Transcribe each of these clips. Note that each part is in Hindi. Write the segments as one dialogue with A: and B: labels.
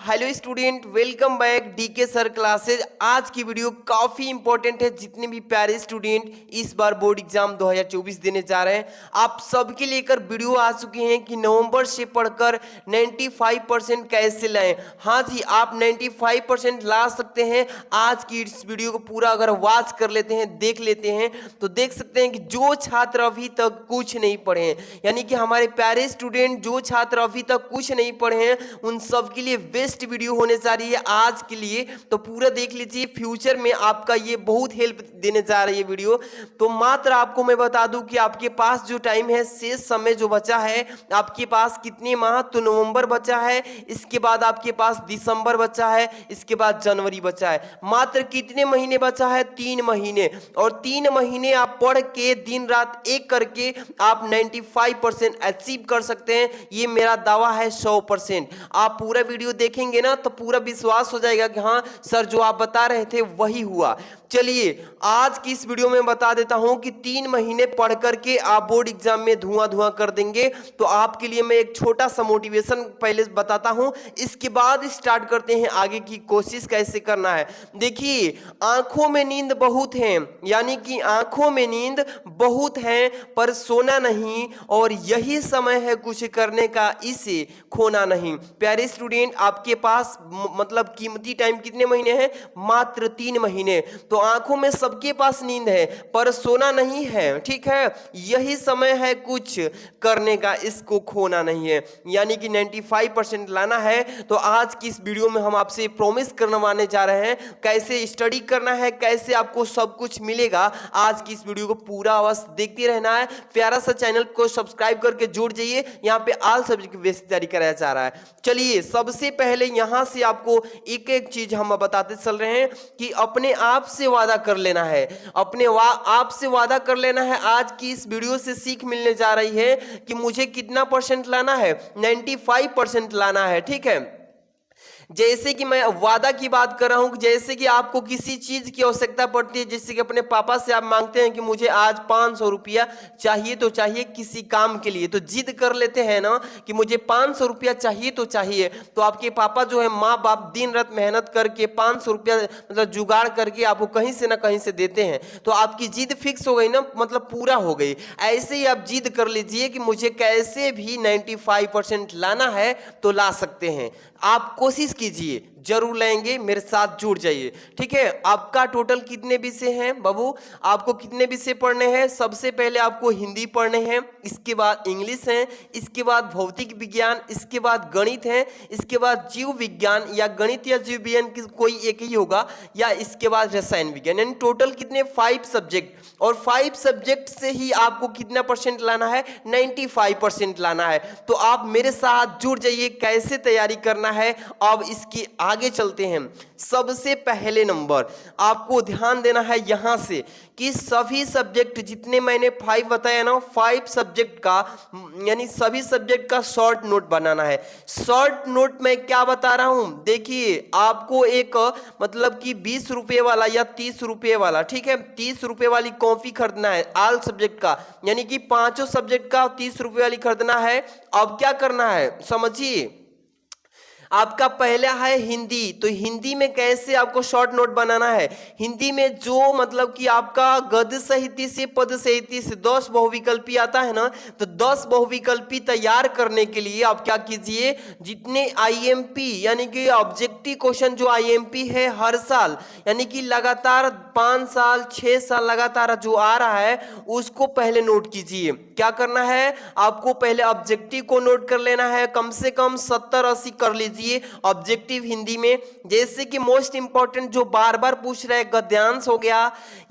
A: Hello student, welcome back DK sir classes. आज की वीडियो काफ़ी इंपॉर्टेंट है। जितने भी प्यारे स्टूडेंट इस बार बोर्ड एग्जाम 2024 देने जा रहे हैं, आप सबके लेकर वीडियो आ चुके हैं कि नवंबर से पढ़कर 95% कैसे लाएं। हाँ जी, आप 95% ला सकते हैं। आज की इस वीडियो को पूरा अगर वॉच कर लेते हैं, देख लेते हैं, तो देख सकते हैं कि जो छात्र अभी तक कुछ नहीं पढ़े हैं, यानी कि हमारे प्यारे स्टूडेंट जो छात्र अभी तक कुछ नहीं पढ़े हैं, उन सब के लिए बेस्ट वीडियो होने जा रही है आज के लिए। तो पूरा देख लीजिए, फ्यूचर में आपका ये बहुत हेल्प देने जा रही है वीडियो। तो मात्र आपको मैं बता दूं कि आपके पास जो टाइम है, शेष समय जो बचा है आपके पास कितने माह, तो नवंबर बचा है, इसके बाद आपके पास दिसंबर बचा है, इसके बाद जनवरी बचा है। मात्र कितने महीने बचा है? 3 महीने। और 3 महीने आप पढ़ के दिन रात एक करके आप 95% अचीव कर सकते हैं। ये मेरा दावा है 100%। आप पूरा वीडियो देखेंगे ना तो पूरा विश्वास हो जाएगा कि हाँ सर, जो आप बता रहे थे वही हुआ। चलिए आज की इस वीडियो में बता देता हूं कि 3 महीने पढ़ करके आप बोर्ड एग्जाम में धुआं कर देंगे। तो आपके लिए मैं एक छोटा सा मोटिवेशन पहले बताता हूं, इसके बाद स्टार्ट करते हैं आगे की कोशिश कैसे करना है। देखिए, आंखों में नींद बहुत है, यानी कि आंखों में नींद बहुत है पर सोना नहीं, और यही समय है कुछ करने का, इसे खोना नहीं। प्यारे स्टूडेंट, आपके पास मतलब कीमती टाइम कितने महीने हैं? मात्र 3 महीने। तो आंखों में सबके पास नींद है पर सोना नहीं है, ठीक है। यही समय है कुछ करने का, इसको खोना नहीं है, यानी कि 95% लाना है। तो आज की इस वीडियो में हम आपसे प्रॉमिस करवाने जा रहे हैं कैसे स्टडी करना है, कैसे आपको सब कुछ मिलेगा। आज की इस वीडियो को पूरा अवश्य देखते रहना है। प्यारा सा चैनल को सब्सक्राइब करके जुड़ जाइए, यहाँ पे ऑल सब्जेक्ट बेस तैयारी कराया जा रहा है। चलिए, सबसे पहले यहाँ से आपको एक एक चीज हम बताते चल रहे हैं कि अपने आप से वादा कर लेना है, अपने आप से वादा कर लेना है। आज की इस वीडियो से सीख मिलने जा रही है कि मुझे कितना परसेंट लाना है, 95% लाना है, ठीक है। जैसे कि मैं वादा की बात कर रहा हूं, जैसे कि आपको किसी चीज की आवश्यकता पड़ती है, जैसे कि अपने पापा से आप मांगते हैं कि मुझे आज 500 रुपया चाहिए तो चाहिए किसी काम के लिए, तो जिद कर लेते हैं ना कि मुझे 500 रुपया चाहिए तो चाहिए। तो आपके पापा जो है, माँ बाप दिन रात मेहनत करके 500 रुपया मतलब जुगाड़ करके आपको कहीं से ना कहीं से देते हैं। तो आपकी जिद फिक्स हो गई ना, मतलब पूरा हो गई। ऐसे ही आप जिद कर लीजिए कि मुझे कैसे भी 95% लाना है, तो ला सकते हैं। आप कोशिश कीजिए, जरूर लेंगे, मेरे साथ जुड़ जाइए, ठीक है। आपका टोटल कितने विषय हैं बाबू? आपको कितने विषय पढ़ने हैं? सबसे पहले आपको हिंदी पढ़ने हैं, इसके बाद इंग्लिश है, इसके बाद भौतिक विज्ञान, इसके बाद गणित है, इसके बाद जीव विज्ञान या गणित या जीव विज्ञान कोई एक ही होगा, या इसके बाद रसायन विज्ञान। यानी टोटल कितने? 5 सब्जेक्ट। और 5 सब्जेक्ट से ही आपको कितना परसेंट लाना है? 95% लाना है। तो आप मेरे साथ जुड़ जाइए, कैसे तैयारी करना है अब इसकी आगे चलते हैं। सबसे पहले नंबर आपको ध्यान देना है यहां से कि सभी सब्जेक्ट जितने मैंने 5 बताया ना, 5 सब्जेक्ट का यानी सभी सब्जेक्ट का शॉर्ट नोट बनाना है। शॉर्ट नोट में क्या बता रहा हूं, देखिए आपको एक मतलब कि 20 रुपए वाला या 30 रुपए वाला, ठीक है, 30 रुपए वाली कॉपी खरीदना है ऑल सब्जेक्ट का, यानी कि 5 सब्जेक्ट का 30 रुपए वाली खरीदना है। अब क्या करना है समझिए, आपका पहला है हिंदी। तो हिंदी में कैसे आपको शॉर्ट नोट बनाना है? हिंदी में जो मतलब कि आपका गद्य साहित्य से पद साहित्य से 10 बहुविकल्पी आता है ना, तो 10 बहुविकल्पी तैयार करने के लिए आप क्या कीजिए, जितने आईएमपी यानी कि ऑब्जेक्टिव क्वेश्चन जो आईएमपी है हर साल, यानी कि लगातार 5 साल 6 साल लगातार जो आ रहा है, उसको पहले नोट कीजिए। क्या करना है आपको? पहले ऑब्जेक्टिव को नोट कर लेना है, कम से कम 70-80 कर लीजिए ऑब्जेक्टिव हिंदी में। जैसे कि मोस्ट इंपॉर्टेंट जो बार बार पूछ रहे हैं, गद्यांश हो गया,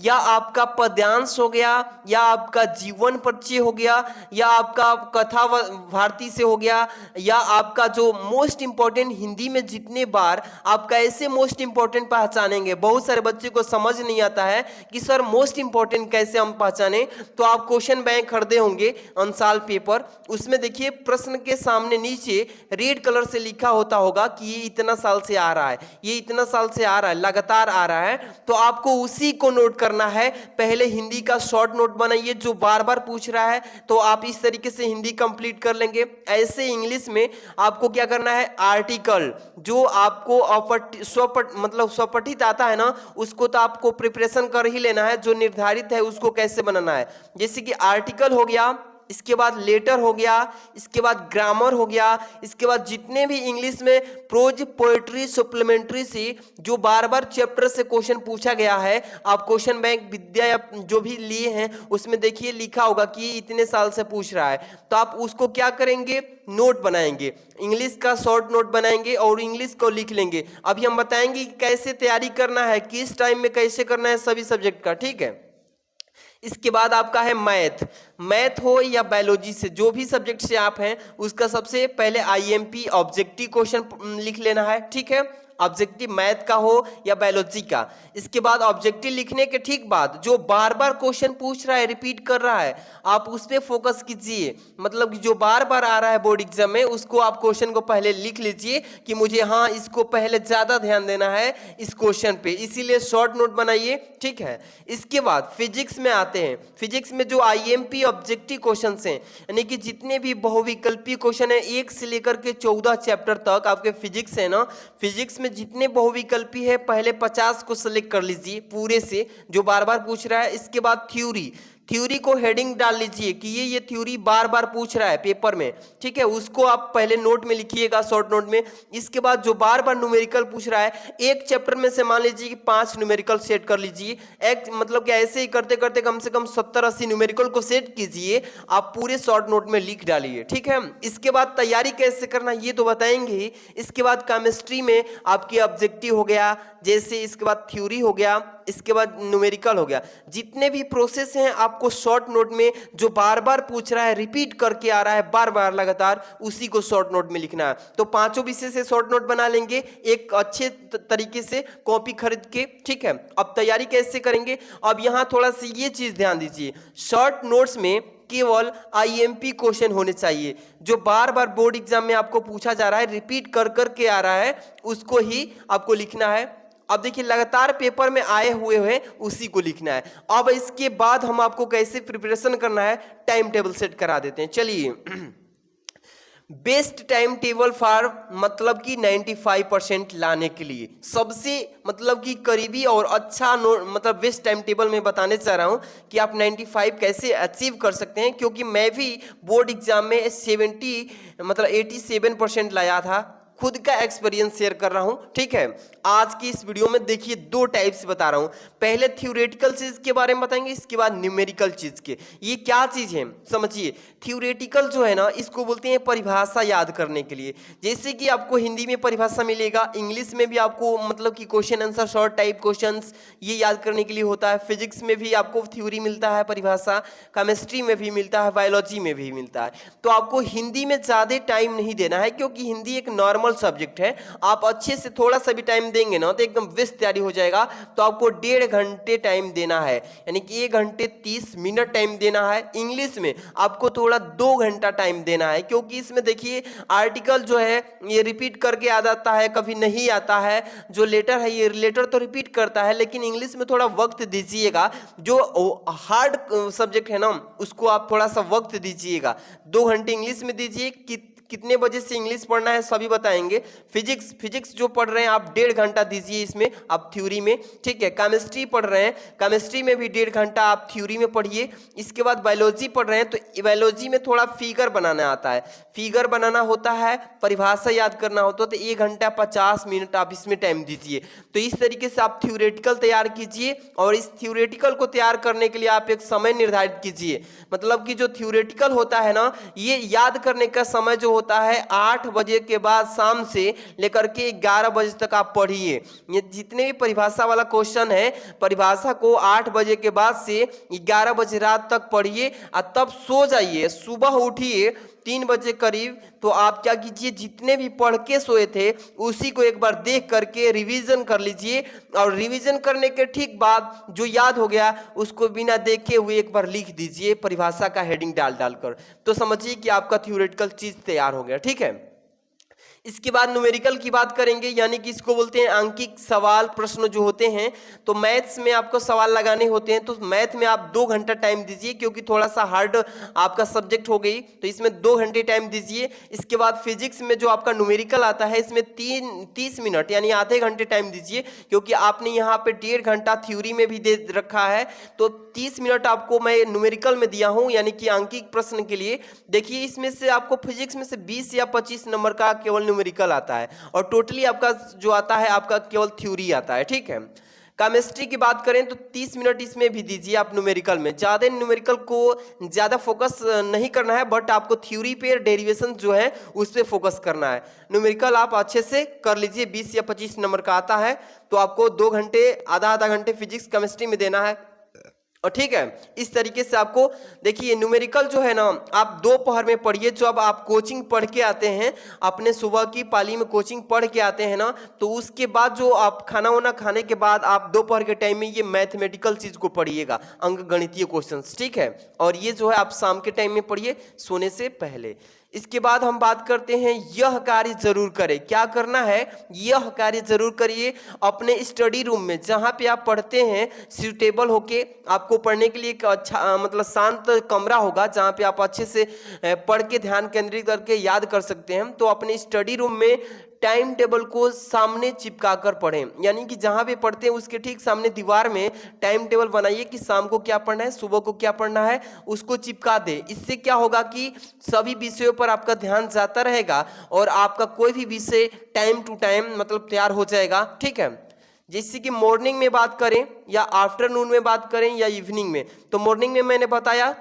A: या आपका पद्यांश हो गया, या आपका जीवन परिचय हो गया, या आपका कथा भारती से हो गया, या आपका जो मोस्ट इंपॉर्टेंट हिंदी में जितने बार आप कैसे मोस्ट इंपॉर्टेंट पहचानेंगे। बहुत सारे बच्चे को समझ नहीं आता है कि सर मोस्ट इंपॉर्टेंट कैसे हम पहचाने। तो आप क्वेश्चन बैंक खरीदे होंगे अनसाल पेपर, उसमें देखिए प्रश्न के सामने नीचे रेड कलर से लिखा होता होगा कि ये इतना साल से आ रहा है, ये इतना साल से आ रहा है, लगातार आ रहा है, तो आपको उसी को नोट करना है। पहले हिंदी का शॉर्ट नोट बनाइए जो बार बार पूछ रहा है, तो आप इस तरीके से हिंदी कंप्लीट कर लेंगे। ऐसे इंग्लिश में आपको क्या करना है, आर्टिकल जो आपको मतलब स्वपठित आता है ना, उसको तो आपको प्रिपरेशन कर ही लेना है, जो निर्धारित है उसको कैसे बनाना है। जैसे कि आर्टिकल हो गया, इसके बाद लेटर हो गया, इसके बाद ग्रामर हो गया, इसके बाद जितने भी इंग्लिश में प्रोज, पोएट्री, सप्लीमेंट्री से जो बार बार चैप्टर से क्वेश्चन पूछा गया है, आप क्वेश्चन बैंक विद्या या जो भी लिए हैं उसमें देखिए लिखा होगा कि इतने साल से पूछ रहा है, तो आप उसको क्या करेंगे, नोट बनाएंगे, इंग्लिश का शॉर्ट नोट बनाएंगे और इंग्लिश को लिख लेंगे। अभी हम बताएंगे कि कैसे तैयारी करना है, किस टाइम में कैसे करना है सभी सब्जेक्ट का, ठीक है। इसके बाद आपका है मैथ, मैथ हो या बायोलॉजी से, जो भी सब्जेक्ट से आप हैं उसका सबसे पहले आईएमपी ऑब्जेक्टिव क्वेश्चन लिख लेना है, ठीक है। ऑब्जेक्टिव मैथ का हो या बायोलॉजी का। इसके बाद ऑब्जेक्टिव लिखने के ठीक बाद जो बार बार क्वेश्चन पूछ रहा है, रिपीट कर रहा है, आप उस पर फोकस कीजिए। मतलब कि जो बार बार आ रहा है बोर्ड एग्जाम में, उसको आप क्वेश्चन को पहले लिख लीजिए कि मुझे हाँ इसको पहले ज्यादा ध्यान देना है इस क्वेश्चन पे, इसीलिए शॉर्ट नोट बनाइए, ठीक है। इसके बाद फिजिक्स में आते हैं। फिजिक्स में जो आईएमपी ऑब्जेक्टिव क्वेश्चन हैं, यानी कि जितने भी बहुविकल्पीय क्वेश्चन है 1 से लेकर के 14 चैप्टर तक आपके फिजिक्स है ना, फिजिक्स में जितने बहुविकल्पी है पहले 50 को सिलेक्ट कर लीजिए पूरे से, जो बार बार पूछ रहा है। इसके बाद थ्योरी, थ्योरी को हेडिंग डाल लीजिए कि ये थ्योरी बार बार पूछ रहा है पेपर में, ठीक है, उसको आप पहले नोट में लिखिएगा, शॉर्ट नोट में। इसके बाद जो बार बार न्यूमेरिकल पूछ रहा है, एक चैप्टर में से मान लीजिए कि 5 न्यूमेरिकल सेट कर लीजिए, एक मतलब कि ऐसे ही करते करते कम से कम 70-80 न्यूमेरिकल को सेट कीजिए, आप पूरे शॉर्ट नोट में लिख डालिए, ठीक है। इसके बाद तैयारी कैसे करना ये तो बताएंगे ही। इसके बाद केमिस्ट्री में आपकी ऑब्जेक्टिव हो गया, जैसे इसके बाद थ्योरी हो गया, इसके बाद न्यूमेरिकल हो गया। जितने भी प्रोसेस हैं आपको शॉर्ट नोट में जो बार बार पूछ रहा है, रिपीट करके आ रहा है बार बार लगातार, उसी को शॉर्ट नोट में लिखना है। तो 5 विषय से शॉर्ट नोट बना लेंगे एक अच्छे तरीके से कॉपी खरीद के, ठीक है। अब तैयारी कैसे करेंगे, अब यहां थोड़ा सा ये चीज ध्यान दीजिए, शॉर्ट नोट्स में केवल आईएमपी क्वेश्चन होने चाहिए, जो बार बार बोर्ड एग्जाम में आपको पूछा जा रहा है, रिपीट कर करके आ रहा है, उसको ही आपको लिखना है। अब देखिए लगातार पेपर में आए हुए हैं उसी को लिखना है। अब इसके बाद हम आपको कैसे प्रिपरेशन करना है टाइम टेबल सेट करा देते हैं, चलिए। बेस्ट टाइम टेबल फॉर मतलब कि 95% लाने के लिए सबसे मतलब कि करीबी और अच्छा मतलब बेस्ट टाइम टेबल में बताने चाह रहा हूं कि आप 95 कैसे अचीव कर सकते हैं, क्योंकि मैं भी बोर्ड एग्जाम में 87% लाया था, खुद का एक्सपीरियंस शेयर कर रहा हूं, ठीक है। आज की इस वीडियो में देखिए 2 टाइप से बता रहा हूं, पहले थ्योरेटिकल चीज के बारे में बताएंगे, इसके बाद न्यूमेरिकल चीज के। ये क्या चीज है समझिए, थ्योरेटिकल जो है ना, इसको बोलते हैं परिभाषा याद करने के लिए। जैसे कि आपको हिंदी में परिभाषा मिलेगा, इंग्लिश में भी आपको मतलब कि question answer short type questions ये याद करने के लिए होता है, फिजिक्स में भी आपको थ्योरी मिलता है परिभाषा, केमिस्ट्री में भी मिलता है, बायोलॉजी में भी मिलता है। तो आपको हिंदी में ज्यादा टाइम नहीं देना है, क्योंकि हिंदी एक नॉर्मल सब्जेक्ट है, आप अच्छे से थोड़ा सा भी टाइम देंगे ना तो एकदम बेस्ट तैयारी हो जाएगा। तो आपको 1.5 घंटे टाइम देना है, यानी कि 1 घंटे 30 मिनट टाइम देना है। इंग्लिश में आपको थोड़ा 2 घंटा टाइम देना है, क्योंकि इसमें देखिए आर्टिकल जो है ये रिपीट करके आ जाता है, कभी नहीं आता है। जो लेटर है ये लेटर तो रिपीट करता है, लेकिन इंग्लिश में थोड़ा वक्त दीजिएगा। जो हार्ड सब्जेक्ट है ना उसको आप थोड़ा सा वक्त दीजिएगा, 2 घंटे इंग्लिश में दीजिए। कितने बजे से इंग्लिश पढ़ना है सभी बताएंगे। फिजिक्स जो पढ़ रहे हैं आप 1.5 घंटा दीजिए इसमें, आप थ्योरी में, ठीक है। केमिस्ट्री पढ़ रहे हैं, केमिस्ट्री में भी 1.5 घंटा आप थ्योरी में पढ़िए। इसके बाद बायोलॉजी पढ़ रहे हैं तो बायोलॉजी में थोड़ा फिगर बनाना आता है, फिगर बनाना होता है, परिभाषा याद करना होता है, तो 1 घंटा 50 मिनट आप इसमें टाइम दीजिए। तो इस तरीके से आप थ्योरेटिकल तैयार कीजिए, और इस थ्योरेटिकल को तैयार करने के लिए आप एक समय निर्धारित कीजिए। मतलब कि जो थ्योरेटिकल होता है ना, ये याद करने का समय जो होता है 8 बजे के बाद शाम से लेकर के 11 बजे तक आप पढ़िए। ये जितने भी परिभाषा वाला क्वेश्चन है, परिभाषा को 8 बजे के बाद से 11 बजे रात तक पढ़िए, और तब सो जाइए। सुबह उठिए 3 बजे करीब, तो आप क्या कीजिए, जितने भी पढ़ के सोए थे उसी को एक बार देख करके रिवीजन कर लीजिए, और रिवीजन करने के ठीक बाद जो याद हो गया उसको बिना देखे हुए एक बार लिख दीजिए परिभाषा का हेडिंग डाल डालकर। तो समझिए कि आपका थ्योरेटिकल चीज तैयार हो गया, ठीक है। इसके बाद न्यूमेरिकल की बात करेंगे, यानी कि इसको बोलते हैं अंकिक सवाल प्रश्न जो होते हैं। तो मैथ्स में आपको सवाल लगाने होते हैं, तो मैथ में आप 2 घंटा टाइम दीजिए, क्योंकि थोड़ा सा हार्ड आपका सब्जेक्ट हो गई, तो इसमें 2 घंटे टाइम दीजिए। इसके बाद फिजिक्स में जो आपका न्यूमेरिकल आता है, इसमें 30 मिनट यानी आधे घंटे टाइम दीजिए, क्योंकि आपने यहाँ पे 1.5 घंटा थ्योरी में भी दे रखा है। तो 30 मिनट आपको मैं न्यूमेरिकल में दिया हूँ, यानी कि अंकिक प्रश्न के लिए। देखिए इसमें से आपको फिजिक्स में से 20 या 25 नंबर का केवल न्यूमेरिकल आता है, और टोटली आपका जो आता है आपका केवल थ्योरी आता है, ठीक है। केमिस्ट्री की बात करें तो 30 मिनट इसमें भी दीजिए आप न्यूमेरिकल में। ज़्यादा न्यूमेरिकल को ज़्यादा फोकस नहीं करना है, बट आपको थ्योरी पे डेरिवेशन जो है उस पर फोकस करना है। न्यूमेरिकल आप अच्छे से कर लीजिए, 20 या 25 नंबर का आता है, तो आपको 2 घंटे आधा घंटे फिजिक्स केमिस्ट्री में देना है, और ठीक है। इस तरीके से आपको देखिए न्यूमेरिकल जो है ना आप दोपहर में पढ़िए। जब आप कोचिंग पढ़ के आते हैं, अपने सुबह की पाली में कोचिंग पढ़ के आते हैं ना, तो उसके बाद जो आप खाना वाना खाने के बाद आप दोपहर के टाइम में ये मैथमेटिकल चीज को पढ़िएगा, अंक गणितीय क्वेश्चंस, ठीक है। और ये जो है आप शाम के टाइम में पढ़िए सोने से पहले। इसके बाद हम बात करते हैं यह कार्य जरूर करें। क्या करना है? यह कार्य जरूर करिए अपने स्टडी रूम में, जहाँ पे आप पढ़ते हैं सूटेबल होके। आपको पढ़ने के लिए एक अच्छा मतलब शांत कमरा होगा, जहाँ पे आप अच्छे से पढ़ के ध्यान केंद्रित करके याद कर सकते हैं। तो अपने स्टडी रूम में टाइम टेबल को सामने चिपका कर पढ़ें, यानी कि जहाँ पे पढ़ते हैं उसके ठीक सामने दीवार में टाइम टेबल बनाइए कि शाम को क्या पढ़ना है, सुबह को क्या पढ़ना है, उसको चिपका दे। इससे क्या होगा कि सभी विषयों पर आपका ध्यान जाता रहेगा और आपका कोई भी विषय टाइम टू टाइम मतलब तैयार हो जाएगा, ठीक है। जैसे कि मॉर्निंग में बात करें या आफ्टरनून में बात करें या इवनिंग में, तो मॉर्निंग में मैंने बताया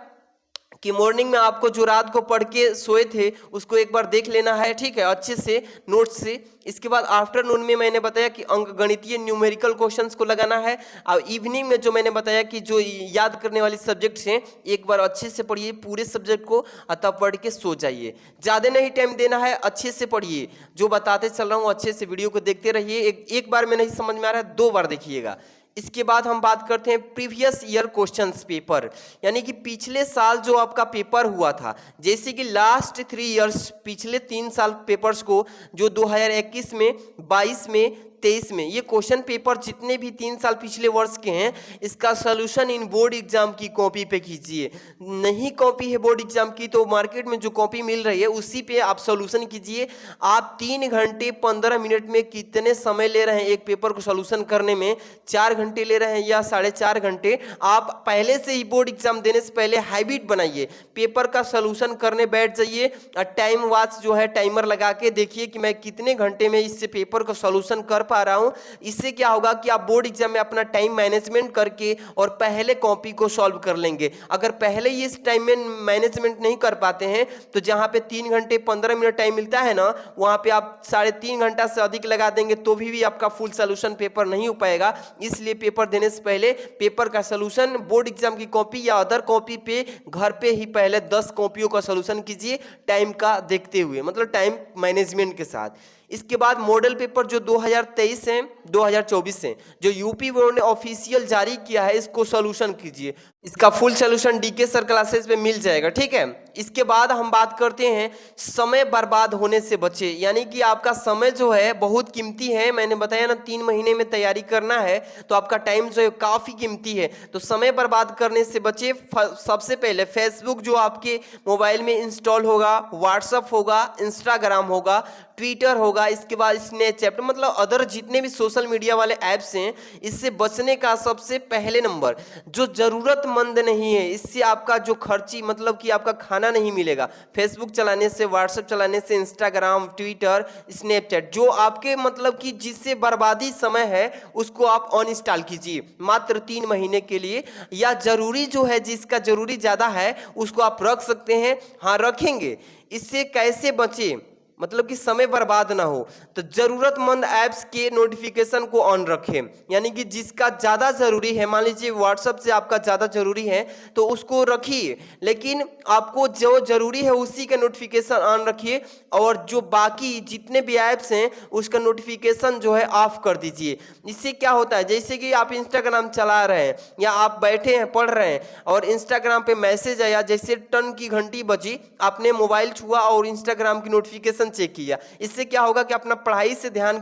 A: कि मॉर्निंग में आपको जो रात को पढ़ के सोए थे उसको एक बार देख लेना है, ठीक है, अच्छे से नोट्स से। इसके बाद आफ्टरनून में मैंने बताया कि अंक गणितीय न्यूमेरिकल क्वेश्चंस को लगाना है। और इवनिंग में जो मैंने बताया कि जो याद करने वाली सब्जेक्ट्स हैं एक बार अच्छे से पढ़िए पूरे सब्जेक्ट को, तब पढ़ के सो जाइए। ज़्यादा नहीं टाइम देना है, अच्छे से पढ़िए। जो बताते चल रहा हूँ अच्छे से वीडियो को देखते रहिए। एक बार में नहीं समझ में आ रहा है 2 बार देखिएगा। इसके बाद हम बात करते हैं प्रीवियस ईयर क्वेश्चंस पेपर, यानी कि पिछले साल जो आपका पेपर हुआ था, जैसे कि लास्ट 3 इयर्स पिछले 3 साल पेपर्स को जो 2021 में, 22 में, 23 में, ये क्वेश्चन पेपर जितने भी 3 साल पिछले वर्ष के हैं इसका सोल्यूशन इन बोर्ड एग्जाम की कॉपी पे कीजिए। नहीं कॉपी है बोर्ड एग्जाम की तो मार्केट में जो कॉपी मिल रही है उसी पे आप सोल्यूशन कीजिए। आप 3 घंटे 15 मिनट में कितने समय ले रहे हैं एक पेपर को सोल्यूशन करने में? 4 घंटे ले रहे हैं या 4.5 घंटे? आप पहले से ही बोर्ड एग्जाम देने से पहले हैबिट बनाइए, पेपर का सोल्यूशन करने बैठ जाइए और टाइम वॉच जो है टाइमर लगा के देखिए कि मैं कितने घंटे में इससे पेपर का सोल्यूशन कर पा रहा हूं। इससे क्या होगा कि आप बोर्ड एग्जाम में अपना टाइम मैनेजमेंट करके और पहले कॉपी को सॉल्व कर लेंगे। अगर पहले ही इस टाइम में मैनेजमेंट नहीं कर पाते हैं तो जहां पे 3 घंटे 15 मिनट टाइम मिलता है ना, वहां पे आप 3.5 घंटा से अधिक लगा देंगे तो भी आपका फुल सोल्यूशन पेपर नहीं हो पाएगा। इसलिए पेपर देने से पहले पेपर का सोल्यूशन बोर्ड एग्जाम की कॉपी या अदर कॉपी पे घर पे ही पहले 10 कॉपियों का सोल्यूशन कीजिए, टाइम का देखते हुए, मतलब टाइम मैनेजमेंट के साथ। इसके बाद मॉडल पेपर जो 2023 है 2024 से जो यूपी बोर्ड ने ऑफिशियल जारी किया है इसको सोल्यूशन कीजिए। इसका full solution DK sir classes पे मिल जाएगा, ठीक है। इसके बाद हम बात करते हैं समय बर्बाद होने से बचे, यानी कि आपका समय जो है बहुत कीमती है। मैंने बताया ना 3 महीने में तैयारी करना है तो आपका टाइम जो है काफ़ी कीमती है, तो समय बर्बाद करने से बचे। सबसे पहले फेसबुक जो आपके मोबाइल में इंस्टॉल होगा, व्हाट्सअप होगा, इंस्टाग्राम होगा, ट्विटर होगा, इसके बाद स्नैपचैट, मतलब अदर जितने भी सोशल मीडिया वाले ऐप्स हैं, इससे बचने का सबसे पहले नंबर जो ज़रूरतमंद नहीं है, इससे आपका जो खर्ची मतलब कि आपका खाना नहीं मिलेगा। फेसबुक चलाने से, व्हाट्सएप चलाने से, इंस्टाग्राम, ट्विटर, स्नैपचैट, जो आपके मतलब कि जिससे बर्बादी समय है उसको आप अनइंस्टॉल कीजिए मात्र 3 महीने के लिए। या जरूरी जो है जिसका जरूरी ज़्यादा है उसको आप रख सकते हैं, हाँ रखेंगे। इससे कैसे बचे मतलब कि समय बर्बाद ना हो, तो जरूरतमंद ऐप्स के नोटिफिकेशन को ऑन रखें, यानी कि जिसका ज़्यादा ज़रूरी है, मान लीजिए व्हाट्सएप से आपका ज़्यादा ज़रूरी है तो उसको रखिए, लेकिन आपको जो ज़रूरी है उसी का नोटिफिकेशन ऑन रखिए, और जो बाकी जितने भी ऐप्स हैं उसका नोटिफिकेशन जो है ऑफ कर दीजिए। इससे क्या होता है, जैसे कि आप इंस्टाग्राम चला रहे हैं या आप बैठे हैं पढ़ रहे हैं और इंस्टाग्राम पे मैसेज आया, जैसे टन की घंटी बजी, आपने मोबाइल छुआ और इंस्टाग्राम की नोटिफिकेशन नोटिफिकेशन चेक किया। इससे क्या होगा कि अपना पढ़ाई से ध्यान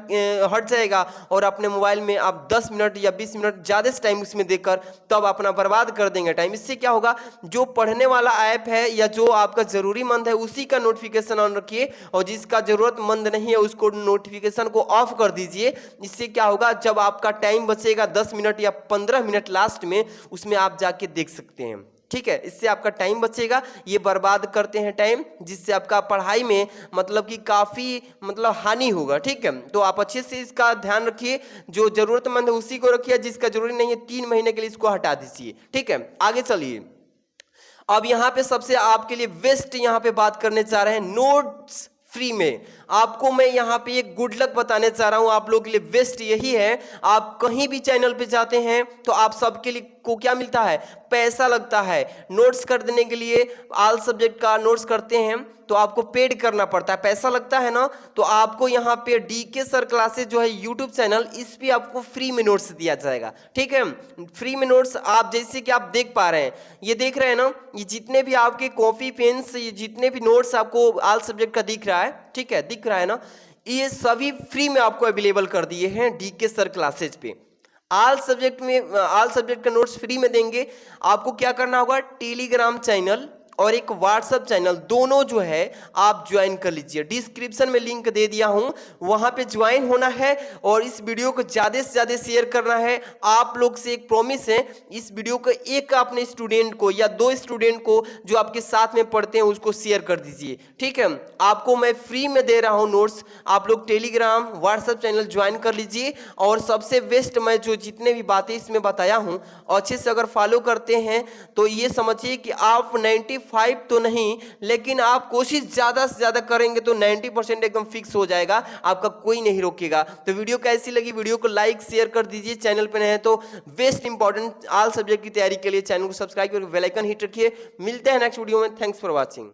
A: हट जाएगा और अपने मोबाइल में आप 10 मिनट या 20 मिनट ज़्यादा टाइम उसमें देकर तब अपना बर्बाद कर देंगे टाइम। इससे क्या होगा, जो पढ़ने वाला ऐप है या जो आपका ज़रूरीमंद है उसी का नोटिफिकेशन ऑन रखिए और जिसका ज़रूरतमंद नहीं है उसको नोटिफिकेशन को ऑफ कर दीजिए। इससे क्या होगा, जब आपका टाइम बचेगा 10 मिनट या 15 मिनट लास्ट में, उसमें आप जाके देख सकते हैं। ठीक है, इससे आपका टाइम बचेगा। ये बर्बाद करते हैं टाइम, जिससे आपका पढ़ाई में मतलब कि काफ़ी हानि होगा। ठीक है, तो आप अच्छे से इसका ध्यान रखिए। जो ज़रूरतमंद है उसी को रखिए, जिसका जरूरी नहीं है 3 महीने के लिए इसको हटा दीजिए। ठीक है, आगे चलिए। अब यहाँ पे सबसे आपके लिए बेस्ट यहाँ पे बात करने जा रहे हैं नोट्स फ्री में। आपको मैं यहाँ पे एक गुड लक बताने चाह रहा हूँ, आप लोगों के लिए बेस्ट यही है। आप कहीं भी चैनल पे जाते हैं तो आप सबके लिए को क्या मिलता है, पैसा लगता है। नोट्स खरीदने के लिए ऑल सब्जेक्ट का नोट्स करते हैं तो आपको पेड करना पड़ता है, पैसा लगता है ना। तो आपको यहाँ पे डीके सर क्लासेज जो है यूट्यूब चैनल, इस पे आपको फ्री में नोट्स दिया जाएगा। ठीक है, फ्री में नोट्स आप जैसे कि आप देख पा रहे हैं, ये देख रहे हैं ना, ये जितने भी आपके कॉपी पेन्स, ये जितने भी नोट्स आपको ऑल सब्जेक्ट का दिख रहा है, ठीक है, दिख रहा है ना, ये सभी फ्री में आपको अवेलेबल कर दिए हैं डीके सर क्लासेज पे। ऑल सब्जेक्ट में ऑल सब्जेक्ट का नोट्स फ्री में देंगे। आपको क्या करना होगा, टेलीग्राम चैनल और एक व्हाट्सएप चैनल दोनों जो है आप ज्वाइन कर लीजिए। डिस्क्रिप्शन में लिंक दे दिया हूं, वहां पे ज्वाइन होना है और इस वीडियो को ज़्यादा से ज़्यादा शेयर करना है। आप लोग से एक प्रॉमिस है, इस वीडियो को एक अपने स्टूडेंट को या 2 स्टूडेंट को जो आपके साथ में पढ़ते हैं उसको शेयर कर दीजिए। ठीक है, आपको मैं फ्री में दे रहा हूं नोट्स, आप लोग टेलीग्राम व्हाट्सएप चैनल ज्वाइन कर लीजिए। और सबसे बेस्ट, मैं जो जितने भी बातें इसमें बताया हूँ अच्छे से अगर फॉलो करते हैं तो ये समझिए कि आप 95 तो नहीं, लेकिन आप कोशिश ज़्यादा से ज़्यादा करेंगे तो 90% एकदम फिक्स हो जाएगा, आपका कोई नहीं रोकेगा। तो वीडियो कैसी लगी, वीडियो को लाइक शेयर कर दीजिए। चैनल पे नए तो बेस्ट इंपॉर्टेंट ऑल सब्जेक्ट की तैयारी के लिए चैनल को सब्सक्राइब करके बेल आइकन हिट रखिए। मिलते हैं नेक्स्ट वीडियो में। Thanks for watching.